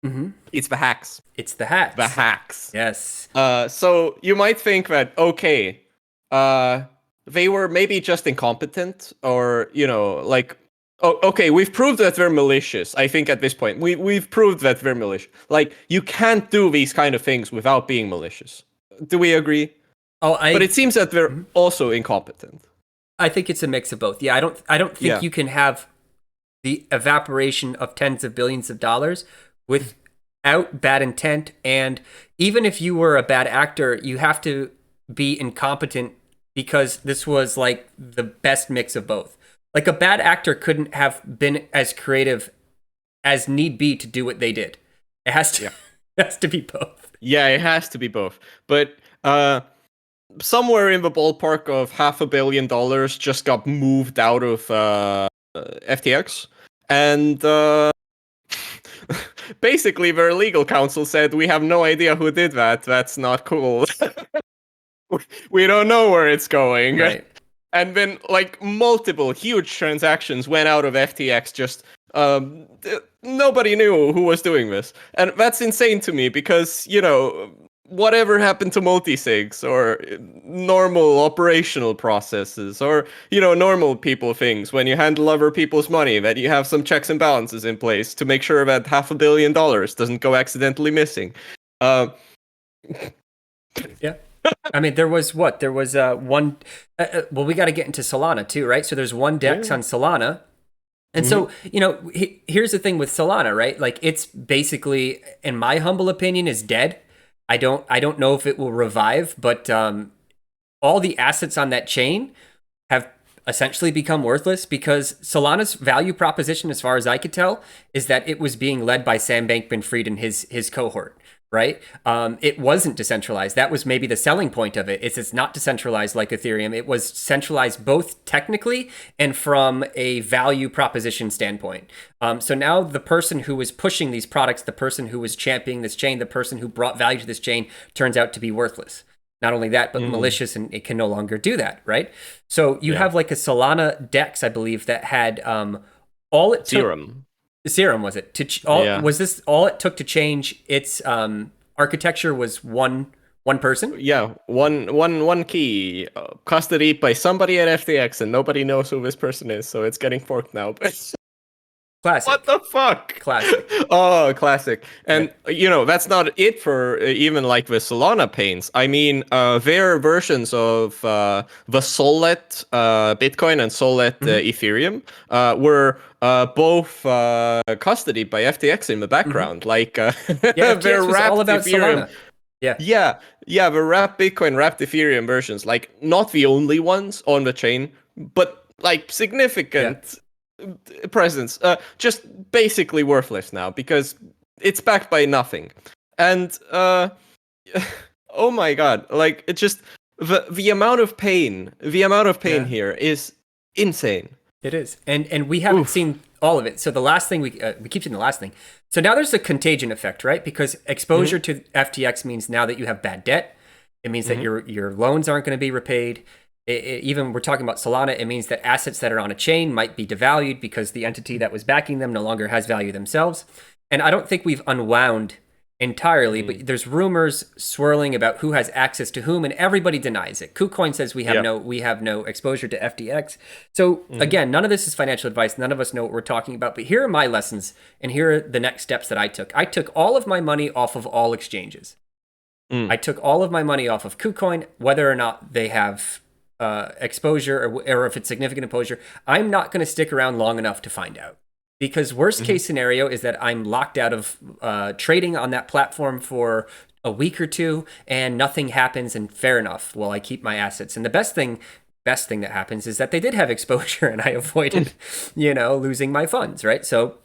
Mm-hmm. It's the hacks. It's the hacks. The hacks. Yes. So you might think that they were maybe just incompetent, or okay, we've proved that they're malicious. I think at this point we've proved that they're malicious. You can't do these kind of things without being malicious. Do we agree? But it seems that they're also incompetent. I think it's a mix of both. Yeah, I don't think you can have the evaporation of tens of billions of dollars without bad intent. And even if you were a bad actor, you have to be incompetent, because this was the best mix of both. A bad actor couldn't have been as creative as need be to do what they did. It has to, it has to be both. Yeah, it has to be both. But somewhere in the ballpark of $500 million just got moved out of FTX, and basically their legal counsel said, we have no idea who did that. That's not cool. We don't know where it's going. Right. And then multiple huge transactions went out of FTX. Just nobody knew who was doing this, and that's insane to me, because whatever happened to multi-sigs or normal operational processes, or normal people things when you handle other people's money, that you have some checks and balances in place to make sure that $500 million doesn't go accidentally missing. Yeah. I mean, there was one. Well, we got to get into Solana too, right? So there's one DEX on Solana. And so, here's the thing with Solana, right? It's basically, in my humble opinion, is dead. I don't know if it will revive, but all the assets on that chain have essentially become worthless, because Solana's value proposition, as far as I could tell, is that it was being led by Sam Bankman-Fried and his cohort, right? It wasn't decentralized. That was maybe the selling point of it. It's not decentralized like Ethereum. It was centralized both technically and from a value proposition standpoint. So now the person who was pushing these products, the person who was championing this chain, the person who brought value to this chain, turns out to be worthless. Not only that, but malicious, and it can no longer do that, right? So you have like a Solana DEX, I believe, that had all it took. Serum was it? Was this all it took to change its architecture? Was one person? Yeah, one key custodied by somebody at FTX, and nobody knows who this person is, so it's getting forked now. Classic. What the fuck? Classic. Oh, classic. And that's not it for even like the Solana Pains. I mean, their versions of the Sollet Bitcoin and Sollet Ethereum were both custodied by FTX in the background. Like FTX was all about Ethereum. Solana. Yeah, the wrapped Bitcoin, wrapped Ethereum versions, like not the only ones on the chain, but like significant presence, just basically worthless now because it's backed by nothing. And oh my god, like it just the amount of pain here is insane. It is. And we haven't seen all of it. So the last thing we keep saying the last thing. So now there's a contagion effect, right? Because exposure to FTX means now that you have bad debt. It means that your loans aren't going to be repaid. Even we're talking about Solana, it means that assets that are on a chain might be devalued because the entity that was backing them no longer has value themselves. And I don't think we've unwound entirely, but there's rumors swirling about who has access to whom, and everybody denies it. KuCoin says we have no exposure to FTX. So again, none of this is financial advice. None of us know what we're talking about. But here are my lessons, and here are the next steps that I took. I took all of my money off of all exchanges. I took all of my money off of KuCoin, whether or not they have exposure or if it's significant exposure. I'm not going to stick around long enough to find out, because worst case scenario is that I'm locked out of trading on that platform for a week or two and nothing happens, and fair enough. Well, I keep my assets. And the best thing that happens is that they did have exposure and I avoided, losing my funds, right? So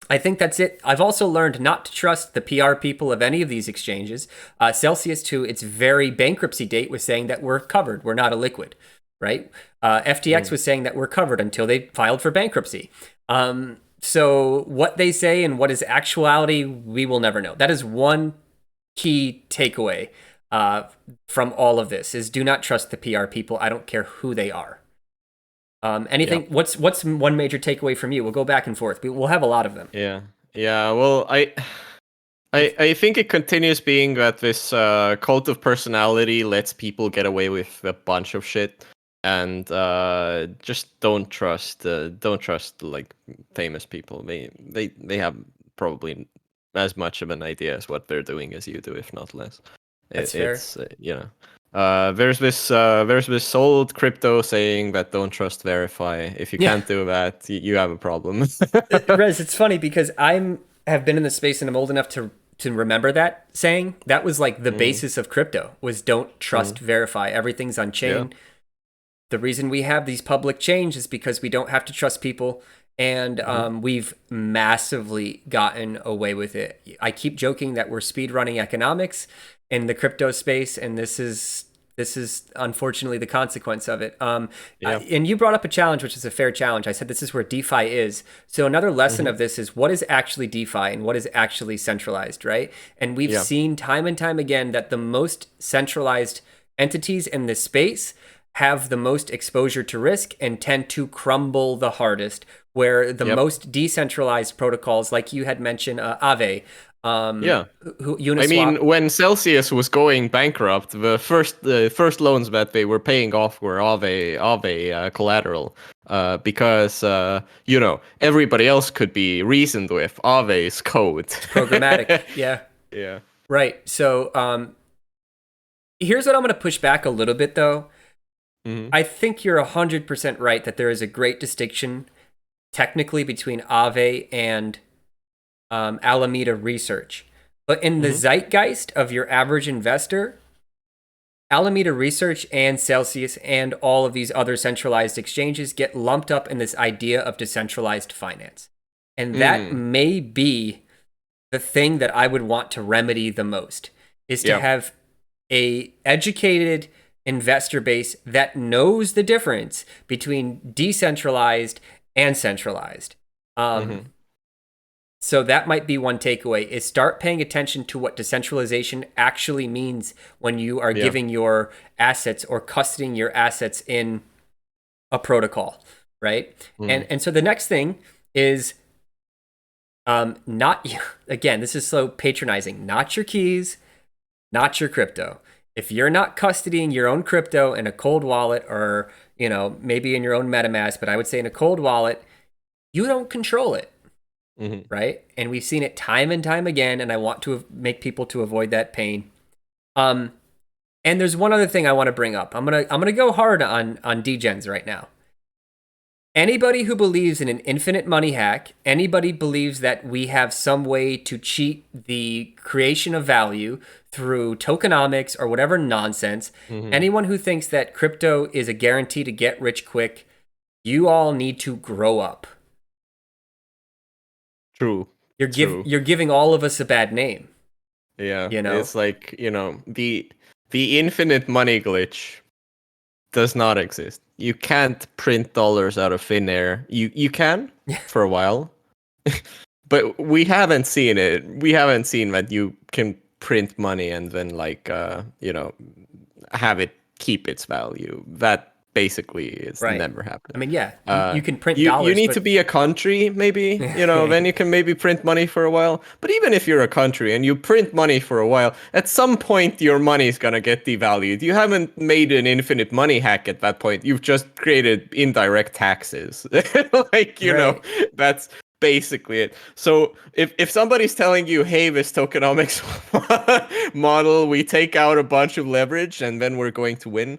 I think that's it. I've also learned not to trust the PR people of any of these exchanges. Celsius, to its very bankruptcy date, was saying that we're covered. We're not a liquid, right? FTX was saying that we're covered until they filed for bankruptcy. So what they say and what is actuality, we will never know. That is one key takeaway from all of this: is do not trust the PR people. I don't care who they are. Anything? What's one major takeaway from you? We'll go back and forth. We'll have a lot of them. Yeah. Well, I think it continues being that this cult of personality lets people get away with a bunch of shit, and just don't trust like famous people. They have probably as much of an idea as what they're doing as you do, if not less. That's fair. It's there's this old crypto saying that don't trust verify. If you can't do that, you have a problem. Rez, it's funny because have been in the space and I'm old enough to remember that saying. That was like the basis of crypto, was don't trust verify. Everything's on chain. Yeah. The reason we have these public chains is because we don't have to trust people, and we've massively gotten away with it. I keep joking that we're speedrunning economics in the crypto space, and this is unfortunately the consequence of it. And you brought up a challenge, which is a fair challenge. I said this is where DeFi is. So another lesson of this is what is actually DeFi and what is actually centralized, right? And we've seen time and time again that the most centralized entities in this space have the most exposure to risk and tend to crumble the hardest, where the most decentralized protocols, like you had mentioned, Aave, Uniswap. I mean, when Celsius was going bankrupt, the first loans that they were paying off were Aave collateral, because everybody else could be reasoned with. Aave's code, it's programmatic. Yeah. Right. So here's what I'm going to push back a little bit, though. I think you're 100% right that there is a great distinction technically between Aave and Alameda Research. But in the zeitgeist of your average investor, Alameda Research and Celsius and all of these other centralized exchanges get lumped up in this idea of decentralized finance. And that may be the thing that I would want to remedy the most, is to have a educated investor base that knows the difference between decentralized and centralized. So that might be one takeaway is start paying attention to what decentralization actually means when you are Yeah. giving your assets or custodying your assets in a protocol, right? And so the next thing is not again, this is so patronizing, not your keys, not your crypto. If you're not custodying your own crypto in a cold wallet or, maybe in your own MetaMask, but I would say in a cold wallet, you don't control it. Right? And we've seen it time and time again, and I want to make people to avoid that pain. And there's one other thing I want to bring up. I'm gonna go hard on Degens right now. Anybody who believes in an infinite money hack, anybody believes that we have some way to cheat the creation of value through tokenomics or whatever nonsense, anyone who thinks that crypto is a guarantee to get rich quick, you all need to grow up. True. You're giving all of us a bad name. Yeah. It's like, the infinite money glitch does not exist. You can't print dollars out of thin air. You can for a while. But we haven't seen it. We haven't seen that you can print money and then have it keep its value. That basically is never happened. I mean, you can print dollars. You need to be a country, maybe, then you can maybe print money for a while. But even if you're a country and you print money for a while, at some point your money is going to get devalued. You haven't made an infinite money hack at that point. You've just created indirect taxes. That's basically it. So if somebody's telling you, hey, this tokenomics model, we take out a bunch of leverage and then we're going to win,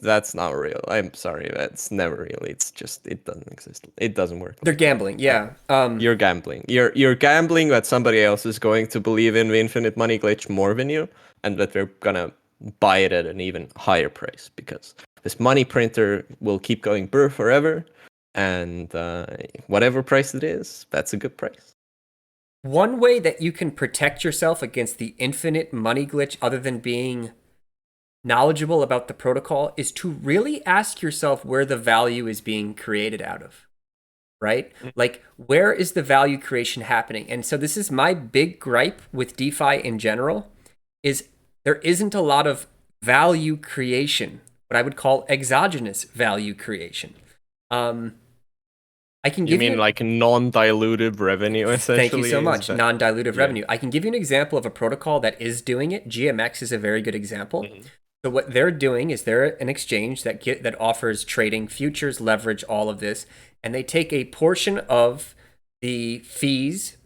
that's not real. I'm sorry, that's never real. It's just, it doesn't exist. It doesn't work. They're gambling, yeah. You're gambling. You're gambling that somebody else is going to believe in the infinite money glitch more than you, and that they're gonna buy it at an even higher price because this money printer will keep going burr forever. And whatever price it is, that's a good price. One way that you can protect yourself against the infinite money glitch, other than being knowledgeable about the protocol, is to really ask yourself where the value is being created out of, right? Like, where is the value creation happening? And so this is my big gripe with DeFi in general, is there isn't a lot of value creation, what I would call exogenous value creation. I can give you mean like non-dilutive revenue, essentially? Thank you so much. Non-dilutive revenue. I can give you an example of a protocol that is doing it. GMX is a very good example. So what they're doing is they're an exchange that offers trading, futures, leverage, all of this, and they take a portion of the fees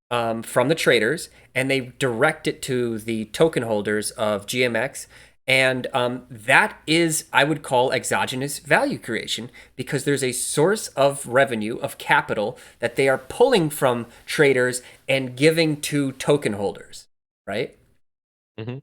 from the traders and they direct it to the token holders of GMX. And that is, I would call, exogenous value creation, because there's a source of revenue, of capital, that they are pulling from traders and giving to token holders, right?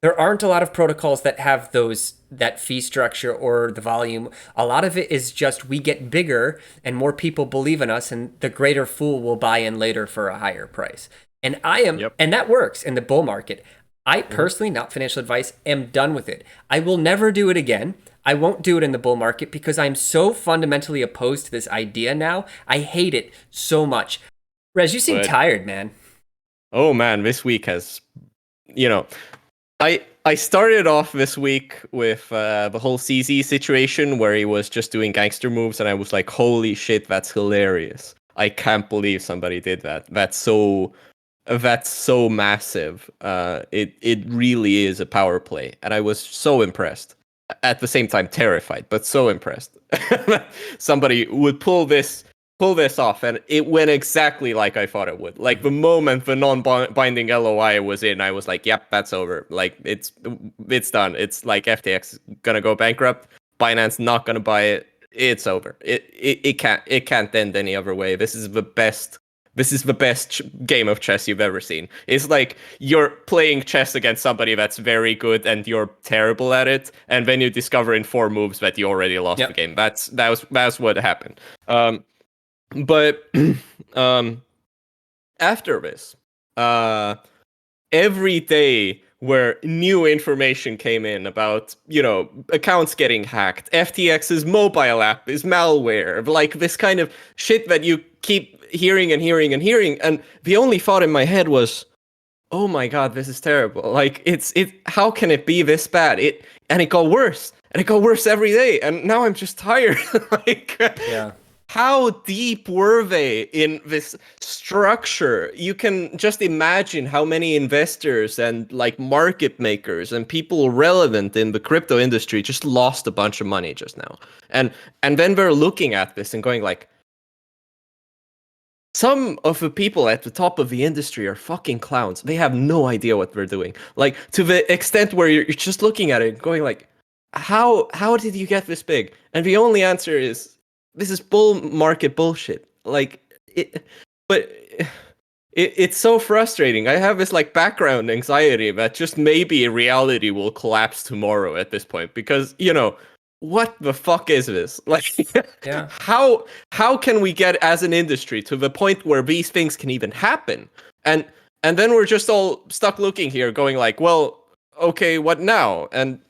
There aren't a lot of protocols that have that fee structure or the volume. A lot of it is just we get bigger and more people believe in us, and the greater fool will buy in later for a higher price. And and that works in the bull market. I personally, not financial advice, am done with it. I will never do it again. I won't do it in the bull market because I'm so fundamentally opposed to this idea now. I hate it so much. Rez, you seem tired, man. Oh man, this week has, I started off this week with the whole CZ situation where he was just doing gangster moves, and I was like, holy shit, that's hilarious. I can't believe somebody did that. That's so massive. It really is a power play, and I was so impressed. At the same time, terrified, but so impressed. Somebody would pull this off, and it went exactly like I thought it would. Like the moment the non-binding LOI was in, I was like, "Yep, that's over. Like it's done. It's like FTX gonna go bankrupt. Binance not gonna buy it. It's over. It can't end any other way. This is the best game of chess you've ever seen. It's like you're playing chess against somebody that's very good and you're terrible at it, and then you discover in 4 moves that you already lost the game. That's what happened. But after this, every day where new information came in about, accounts getting hacked, FTX's mobile app is malware, like this kind of shit that you keep hearing and hearing and hearing, and the only thought in my head was, oh my god, this is terrible. Like how can it be this bad? It got worse. And it got worse every day. And now I'm just tired. Like, Yeah. how deep were they in this structure? You can just imagine how many investors and like market makers and people relevant in the crypto industry just lost a bunch of money just now. And then we're looking at this and going like, some of the people at the top of the industry are fucking clowns. They have no idea what they're doing. Like, to the extent where you're just looking at it and going like, how did you get this big? And the only answer is, this is bull market bullshit. Like, it's so frustrating. I have this like background anxiety that just maybe reality will collapse tomorrow at this point, because, you know, what the fuck is this? Like, Yeah. how can we get as an industry to the point where these things can even happen? And then we're just all stuck looking here going like, well, okay, what now? And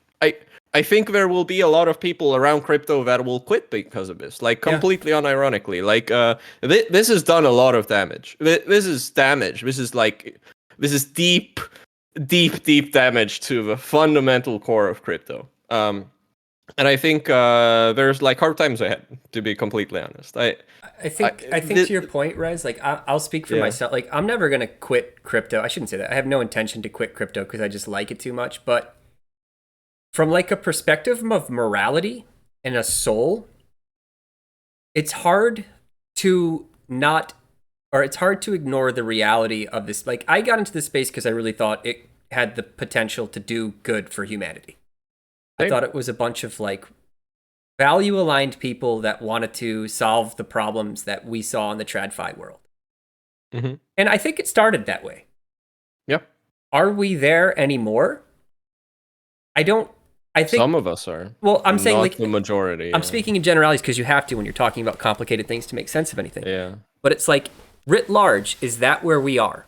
I think there will be a lot of people around crypto that will quit because of this, like completely unironically. Like, this has done a lot of damage. This is damage. This is deep damage to the fundamental core of crypto. And I think there's like hard times ahead, to be completely honest. I think to your point, Rez, like I'll speak for myself. Like, I'm never gonna quit crypto. I shouldn't say that. I have no intention to quit crypto because I just like it too much. But from like a perspective of morality and a soul, it's hard to ignore the reality of this. Like, I got into this space because I really thought it had the potential to do good for humanity. I thought it was a bunch of like value-aligned people that wanted to solve the problems that we saw in the TradFi world. Mm-hmm. And I think it started that way. Yep. Are we there anymore? I think some of us are. Well, I'm saying like the majority. I'm speaking in generalities because you have to when you're talking about complicated things to make sense of anything. Yeah. But it's like, writ large, is that where we are?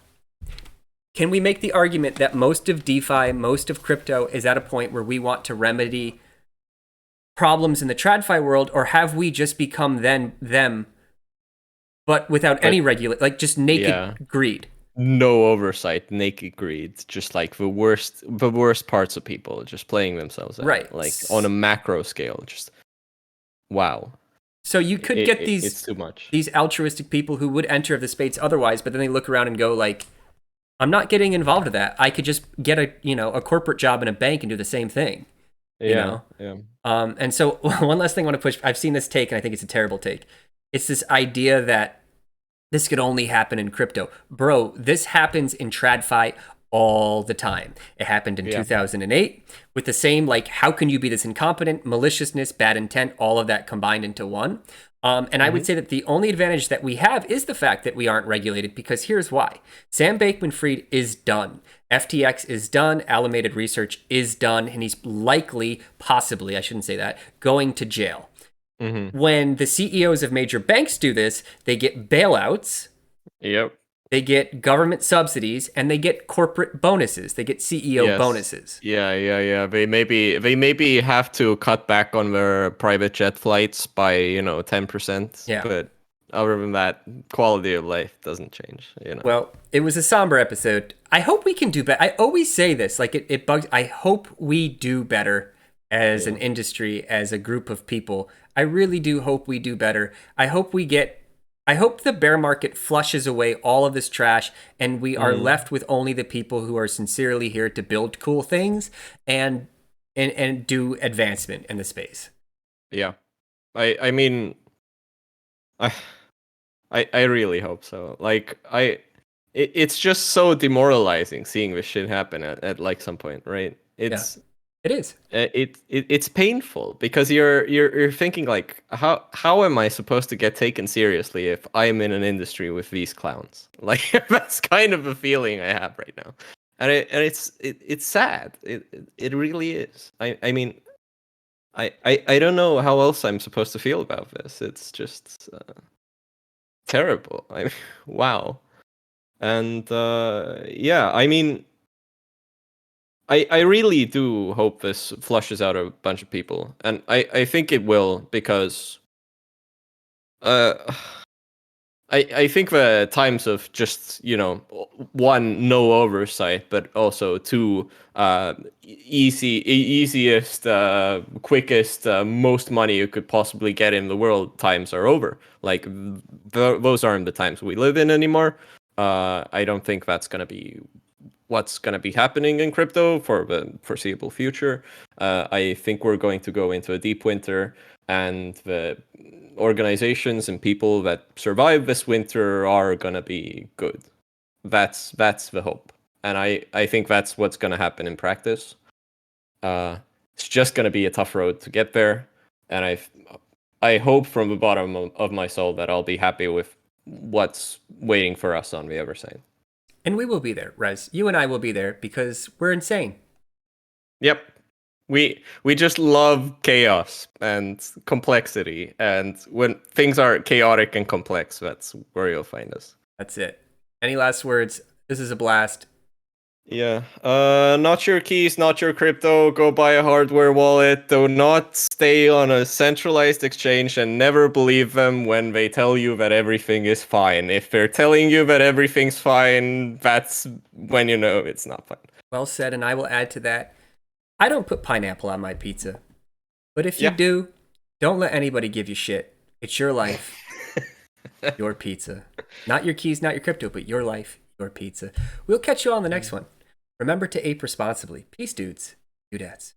Can we make the argument that most of DeFi, most of crypto is at a point where we want to remedy problems in the TradFi world, or have we just become them, but without any like just naked greed? No oversight, naked greed, just like the worst parts of people just playing themselves out, right? Like on a macro scale, just wow. So you could get it's too much. These altruistic people who would enter the space otherwise, but then they look around and go like, I'm not getting involved in that. I could just get a corporate job in a bank and do the same thing. Yeah. And so one last thing I want to push. I've seen this take, and I think it's a terrible take. It's this idea that this could only happen in crypto. Bro, this happens in TradFi all the time. It happened in 2008 with the same, like, how can you be this incompetent, maliciousness, bad intent, all of that combined into one. And I would say that the only advantage that we have is the fact that we aren't regulated, because here's why. Sam Bankman-Fried is done. FTX is done. Alameda Research is done. And he's likely, possibly, I shouldn't say that, going to jail. When the CEOs of major banks do this, they get bailouts. Yep. They get government subsidies, and they get corporate bonuses. They get CEO bonuses. Yeah. They maybe have to cut back on their private jet flights by 10%. Yeah. But other than that, quality of life doesn't change. Well, it was a somber episode. I hope we can do better. I always say this, like it bugs. I hope we do better as an industry, as a group of people. I really do hope we do better. I hope the bear market flushes away all of this trash, and we are left with only the people who are sincerely here to build cool things and do advancement in the space. Yeah. I mean, I really hope so. Like, it's just so demoralizing seeing this shit happen at like some point, right? It is. It's painful because you're thinking like, how am I supposed to get taken seriously if I'm in an industry with these clowns? Like, that's kind of a feeling I have right now, and it's sad. It really is. I mean, I don't know how else I'm supposed to feel about this. It's just terrible. I mean, wow, and I mean. I really do hope this flushes out a bunch of people, and I think it will, because I think the times of just, one, no oversight, but also two, easiest, quickest, most money you could possibly get in the world times are over. Like those aren't the times we live in anymore. I don't think that's gonna be what's gonna be happening in crypto for the foreseeable future. I think we're going to go into a deep winter, and the organizations and people that survive this winter are gonna be good. That's the hope, and I think that's what's gonna happen in practice. It's just gonna be a tough road to get there, and I hope from the bottom of my soul that I'll be happy with what's waiting for us on the other side. And we will be there, Rez. You and I will be there because we're insane. Yep. We just love chaos and complexity, and when things are chaotic and complex, that's where you'll find us. That's it. Any last words? This is a blast. Yeah. Not your keys, not your crypto. Go buy a hardware wallet. Do not stay on a centralized exchange, and never believe them when they tell you that everything is fine. If they're telling you that everything's fine, that's when you know it's not fine. Well said, and I will add to that. I don't put pineapple on my pizza. But if you do, don't let anybody give you shit. It's your life, your pizza. Not your keys, not your crypto, but your life, your pizza. We'll catch you on the next one. Remember to ape responsibly. Peace, dudes. Dudettes.